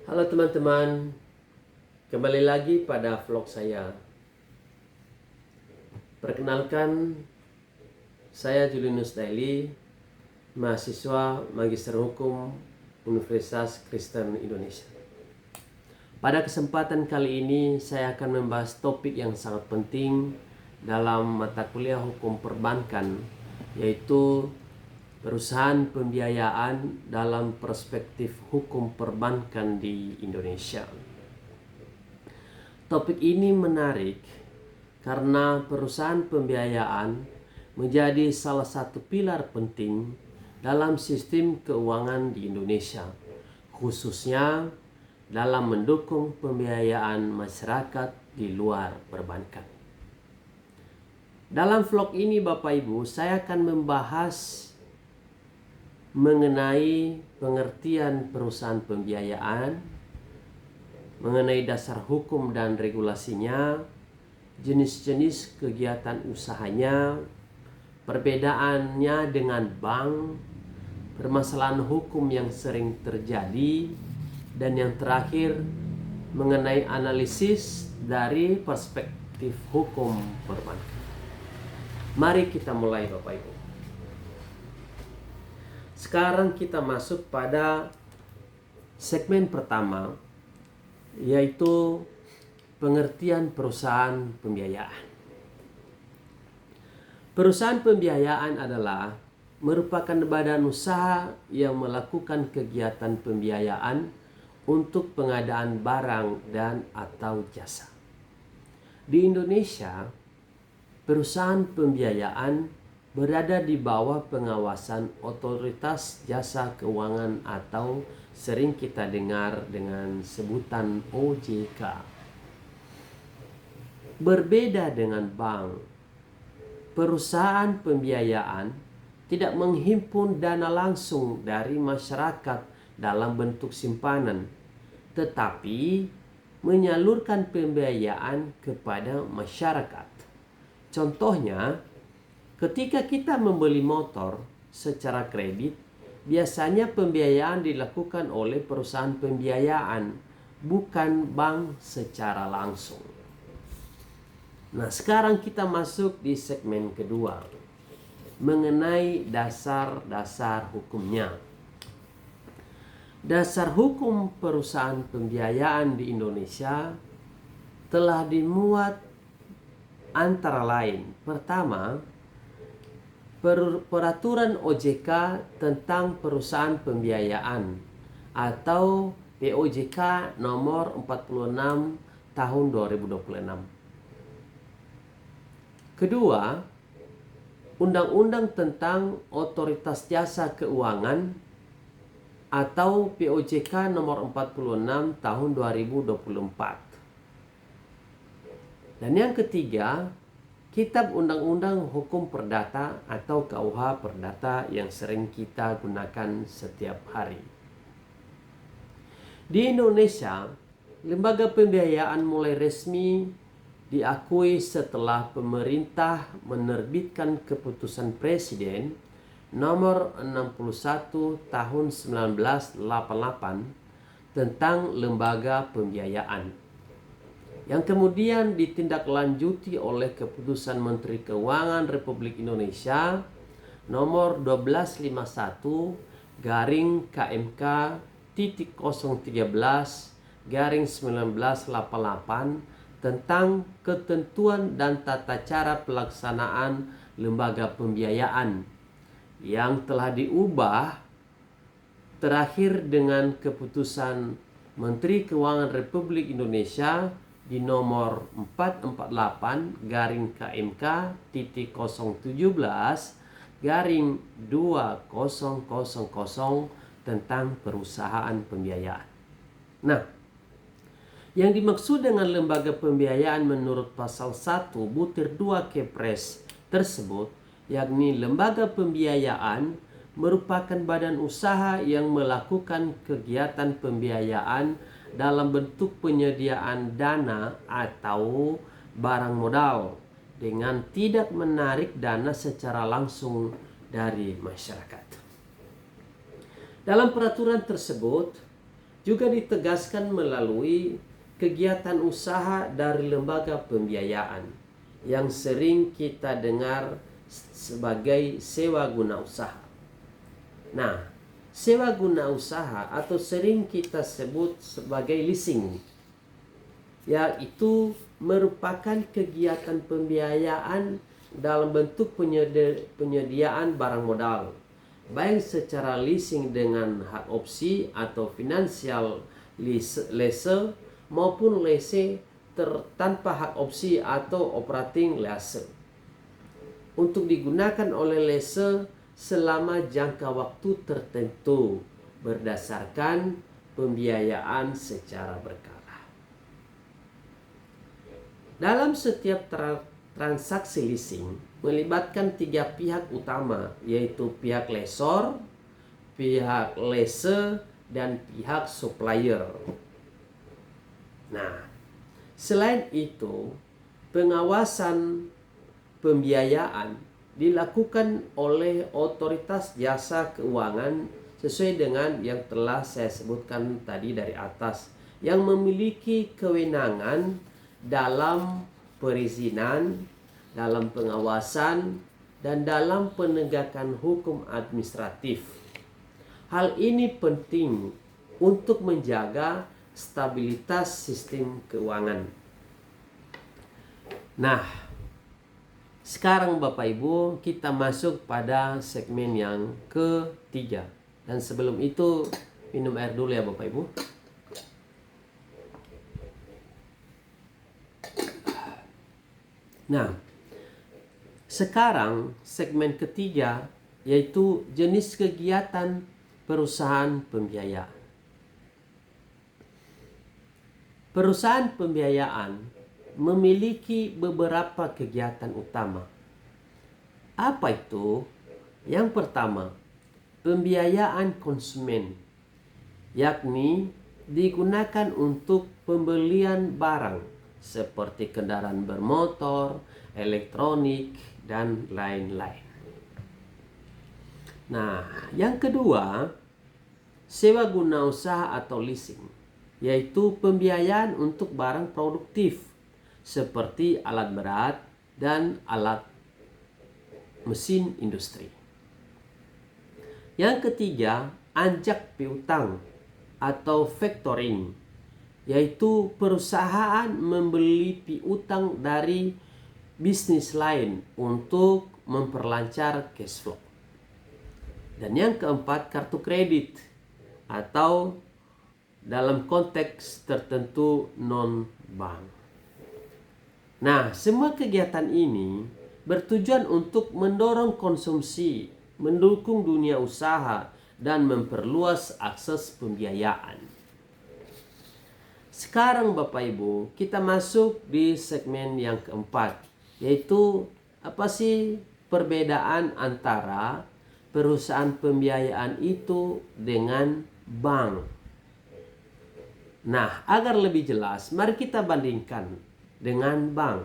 Halo teman-teman, kembali lagi pada vlog saya. Perkenalkan, saya Julianus Daily, mahasiswa Magister Hukum Universitas Kristen Indonesia. Pada kesempatan kali ini, saya akan membahas topik yang sangat penting dalam mata kuliah hukum perbankan, yaitu perusahaan pembiayaan dalam perspektif hukum perbankan di Indonesia. Topik ini menarik karena perusahaan pembiayaan menjadi salah satu pilar penting dalam sistem keuangan di Indonesia, khususnya dalam mendukung pembiayaan masyarakat di luar perbankan. Dalam vlog ini Bapak Ibu, saya akan membahas mengenai pengertian perusahaan pembiayaan, mengenai dasar hukum dan regulasinya, jenis-jenis kegiatan usahanya, perbedaannya dengan bank, permasalahan hukum yang sering terjadi, dan yang terakhir mengenai analisis dari perspektif hukum perbankan. Mari kita mulai Bapak Ibu. Sekarang kita masuk pada segmen pertama, yaitu pengertian perusahaan pembiayaan. Perusahaan pembiayaan adalah merupakan badan usaha yang melakukan kegiatan pembiayaan untuk pengadaan barang dan atau jasa. Di Indonesia, perusahaan pembiayaan berada di bawah pengawasan Otoritas Jasa Keuangan atau sering kita dengar dengan sebutan OJK. Berbeda dengan bank, perusahaan pembiayaan tidak menghimpun dana langsung dari masyarakat dalam bentuk simpanan, tetapi menyalurkan pembiayaan kepada masyarakat. Contohnya, ketika kita membeli motor secara kredit, biasanya pembiayaan dilakukan oleh perusahaan pembiayaan, bukan bank secara langsung. Nah, sekarang kita masuk di segmen kedua, mengenai dasar-dasar hukumnya. Dasar hukum perusahaan pembiayaan di Indonesia telah dimuat antara lain. Pertama, Peraturan OJK tentang perusahaan pembiayaan atau POJK nomor 46 tahun 2026. Kedua, Undang-Undang tentang Otoritas Jasa Keuangan atau POJK nomor 46 tahun 2024. Dan yang ketiga, Kitab Undang-Undang Hukum Perdata atau KUH Perdata yang sering kita gunakan setiap hari. Di Indonesia, lembaga pembiayaan mulai resmi diakui setelah pemerintah menerbitkan keputusan Presiden nomor 61 tahun 1988 tentang lembaga pembiayaan, yang kemudian ditindaklanjuti oleh keputusan Menteri Keuangan Republik Indonesia nomor 1251 garing KMK titik 013 garing 1988 tentang ketentuan dan tata cara pelaksanaan lembaga pembiayaan, yang telah diubah terakhir dengan keputusan Menteri Keuangan Republik Indonesia di nomor 448 garing KMK titik 017 garing 2000 tentang perusahaan pembiayaan. Nah, yang dimaksud dengan lembaga pembiayaan menurut pasal 1 butir 2 Kepres tersebut, yakni lembaga pembiayaan merupakan badan usaha yang melakukan kegiatan pembiayaan dalam bentuk penyediaan dana atau barang modal dengan tidak menarik dana secara langsung dari masyarakat. Dalam peraturan tersebut juga ditegaskan melalui kegiatan usaha dari lembaga pembiayaan yang sering kita dengar sebagai sewa guna usaha. Nah, sewa guna usaha atau sering kita sebut sebagai leasing, yaitu merupakan kegiatan pembiayaan dalam bentuk penyediaan barang modal, baik secara leasing dengan hak opsi atau financial lease maupun lease tanpa hak opsi atau operating lease, untuk digunakan oleh lessor selama jangka waktu tertentu berdasarkan pembiayaan secara berkala. Dalam setiap transaksi leasing melibatkan 3 pihak utama, yaitu pihak lessor, pihak lessor, dan pihak supplier. Nah, selain itu, pengawasan pembiayaan dilakukan oleh otoritas jasa keuangan sesuai dengan yang telah saya sebutkan tadi dari atas, yang memiliki kewenangan dalam perizinan, dalam pengawasan, dan dalam penegakan hukum administratif. Hal ini penting untuk menjaga stabilitas sistem keuangan. Nah, sekarang Bapak Ibu kita masuk pada segmen yang ketiga. Dan sebelum itu minum air dulu ya Bapak Ibu. Nah, sekarang segmen ketiga yaitu jenis kegiatan perusahaan pembiayaan. Perusahaan pembiayaan memiliki beberapa kegiatan utama. Apa itu? Yang pertama, pembiayaan konsumen, yakni digunakan untuk pembelian barang seperti kendaraan bermotor, elektronik, dan lain-lain. Nah, yang kedua, sewa guna usaha atau leasing, yaitu pembiayaan untuk barang produktif seperti alat berat dan alat mesin industri. Yang ketiga, anjak piutang atau factoring, yaitu perusahaan membeli piutang dari bisnis lain untuk memperlancar cash flow. Dan yang keempat, kartu kredit atau dalam konteks tertentu non-bank. Nah, semua kegiatan ini bertujuan untuk mendorong konsumsi, mendukung dunia usaha, dan memperluas akses pembiayaan. Sekarang Bapak Ibu, kita masuk di segmen yang keempat, yaitu apa sih perbedaan antara perusahaan pembiayaan itu dengan bank. Nah, agar lebih jelas, mari kita bandingkan dengan bank.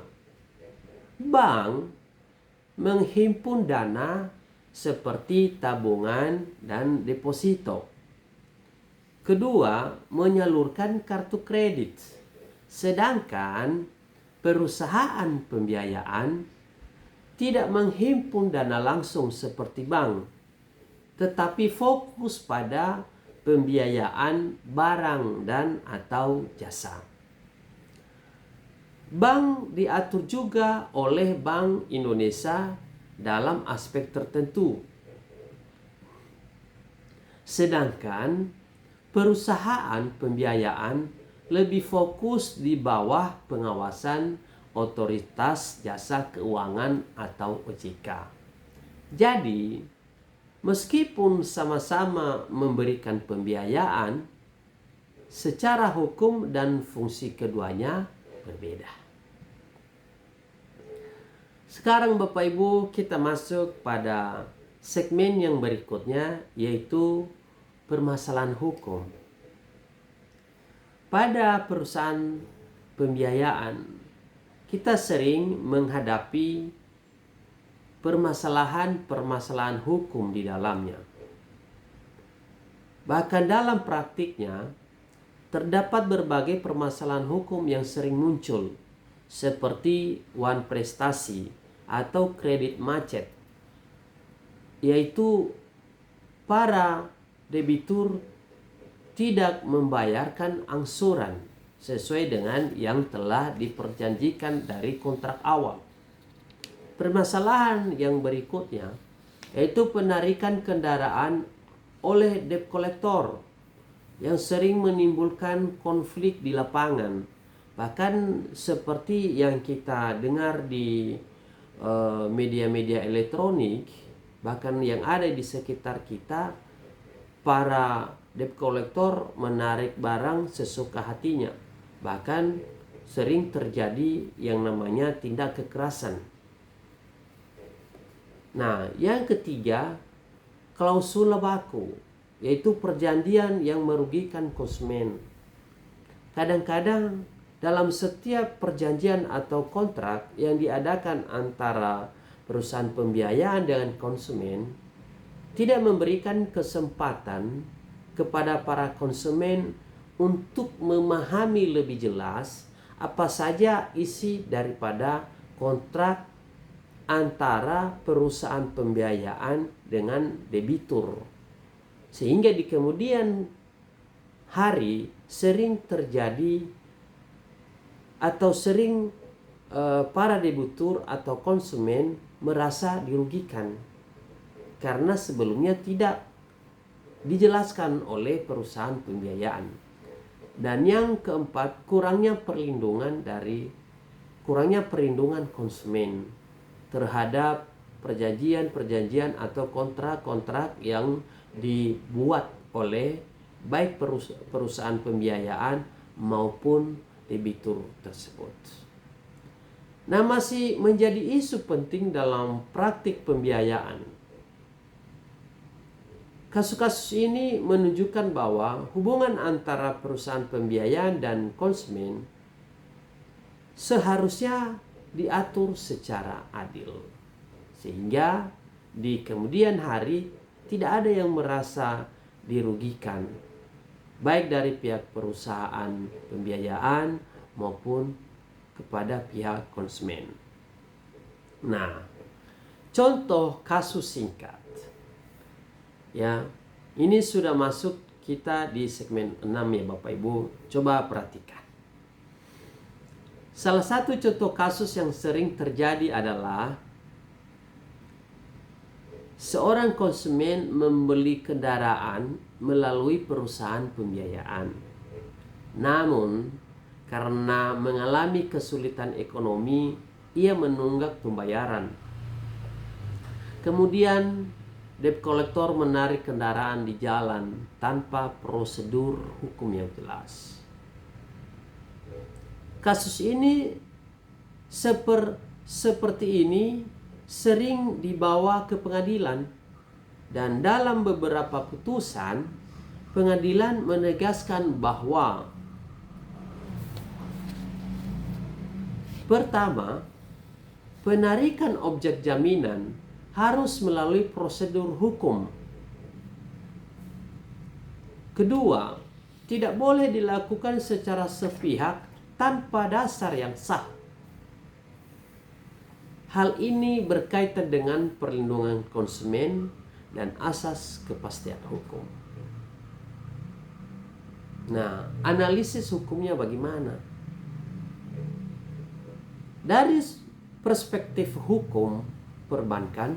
Bank menghimpun dana seperti tabungan dan deposito. Kedua, menyalurkan kartu kredit. Sedangkan perusahaan pembiayaan tidak menghimpun dana langsung seperti bank, tetapi fokus pada pembiayaan barang dan atau jasa. Bank diatur juga oleh Bank Indonesia dalam aspek tertentu. Sedangkan perusahaan pembiayaan lebih fokus di bawah pengawasan Otoritas Jasa Keuangan atau OJK. Jadi, meskipun sama-sama memberikan pembiayaan, secara hukum dan fungsi keduanya berbeda. Sekarang Bapak Ibu kita masuk pada segmen yang berikutnya, yaitu permasalahan hukum. Pada perusahaan pembiayaan, kita sering menghadapi permasalahan hukum di dalamnya. Bahkan dalam praktiknya, terdapat berbagai permasalahan hukum yang sering muncul, seperti wan prestasi atau kredit macet, yaitu para debitur tidak membayarkan angsuran sesuai dengan yang telah diperjanjikan dari kontrak awal. Permasalahan yang berikutnya yaitu penarikan kendaraan oleh debt collector yang sering menimbulkan konflik di lapangan. Bahkan seperti yang kita dengar di media-media elektronik, bahkan yang ada di sekitar kita, para debt collector menarik barang sesuka hatinya. Bahkan sering terjadi yang namanya tindak kekerasan. Nah, yang ketiga, klausula baku, yaitu perjanjian yang merugikan konsumen. Kadang-kadang dalam setiap perjanjian atau kontrak yang diadakan antara perusahaan pembiayaan dengan konsumen, tidak memberikan kesempatan kepada para konsumen untuk memahami lebih jelas apa saja isi daripada kontrak antara perusahaan pembiayaan dengan debitur. Sehingga di kemudian hari sering terjadi atau sering para debitur atau konsumen merasa dirugikan karena sebelumnya tidak dijelaskan oleh perusahaan pembiayaan. Dan yang keempat, kurangnya perlindungan konsumen terhadap perjanjian atau kontrak-kontrak yang dibuat oleh baik perusahaan pembiayaan maupun debitur tersebut. Nah, masih menjadi isu penting dalam praktik pembiayaan. Kasus-kasus ini menunjukkan bahwa hubungan antara perusahaan pembiayaan dan konsumen seharusnya diatur secara adil, sehingga di kemudian hari tidak ada yang merasa dirugikan, baik dari pihak perusahaan pembiayaan maupun kepada pihak konsumen. Nah, contoh kasus singkat. Ya, ini sudah masuk kita di segmen 6 ya Bapak Ibu. Coba perhatikan. Salah satu contoh kasus yang sering terjadi adalah seorang konsumen membeli kendaraan melalui perusahaan pembiayaan. Namun, karena mengalami kesulitan ekonomi, ia menunggak pembayaran. Kemudian debt collector menarik kendaraan di jalan tanpa prosedur hukum yang jelas. Kasus ini seperti ini sering dibawa ke pengadilan, dan dalam beberapa putusan pengadilan menegaskan bahwa pertama, penarikan objek jaminan harus melalui prosedur hukum. Kedua, tidak boleh dilakukan secara sepihak tanpa dasar yang sah. Hal ini berkaitan dengan perlindungan konsumen dan asas kepastian hukum. Nah, analisis hukumnya bagaimana? Dari perspektif hukum perbankan,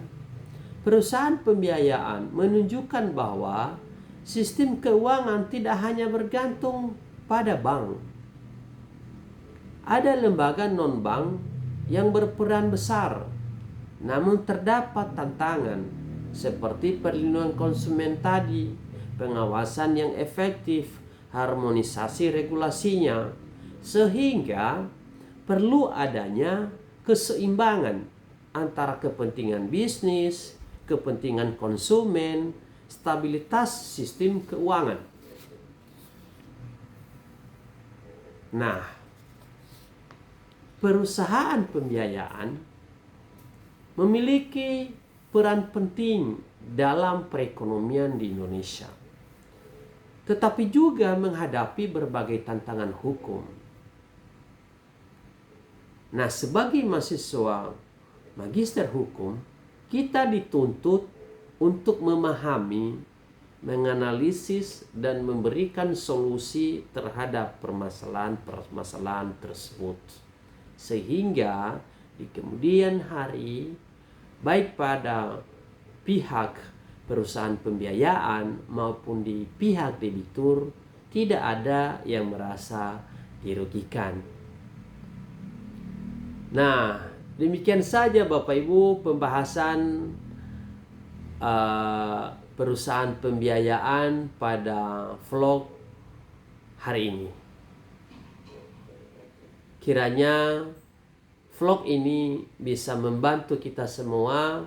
perusahaan pembiayaan menunjukkan bahwa sistem keuangan tidak hanya bergantung pada bank. Ada lembaga non-bank yang berperan besar, namun terdapat tantangan seperti perlindungan konsumen tadi, pengawasan yang efektif, harmonisasi regulasinya, sehingga perlu adanya keseimbangan antara kepentingan bisnis, kepentingan konsumen, stabilitas sistem keuangan. Nah, perusahaan pembiayaan memiliki peran penting dalam perekonomian di Indonesia. tetapi juga menghadapi berbagai tantangan hukum. Nah, sebagai mahasiswa magister hukum, kita dituntut untuk memahami, menganalisis, dan memberikan solusi terhadap permasalahan-permasalahan tersebut. Sehingga di kemudian hari, baik pada pihak perusahaan pembiayaan maupun di pihak debitur, tidak ada yang merasa dirugikan. Nah, demikian saja Bapak Ibu pembahasan perusahaan pembiayaan pada vlog hari ini. Kiranya vlog ini bisa membantu kita semua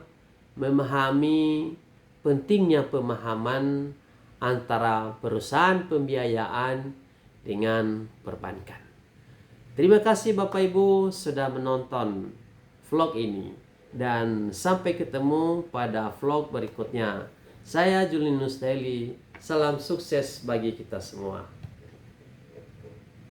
memahami pentingnya pemahaman antara perusahaan pembiayaan dengan perbankan. Terima kasih Bapak Ibu sudah menonton vlog ini, dan sampai ketemu pada vlog berikutnya. Saya Julinus Daily, salam sukses bagi kita semua.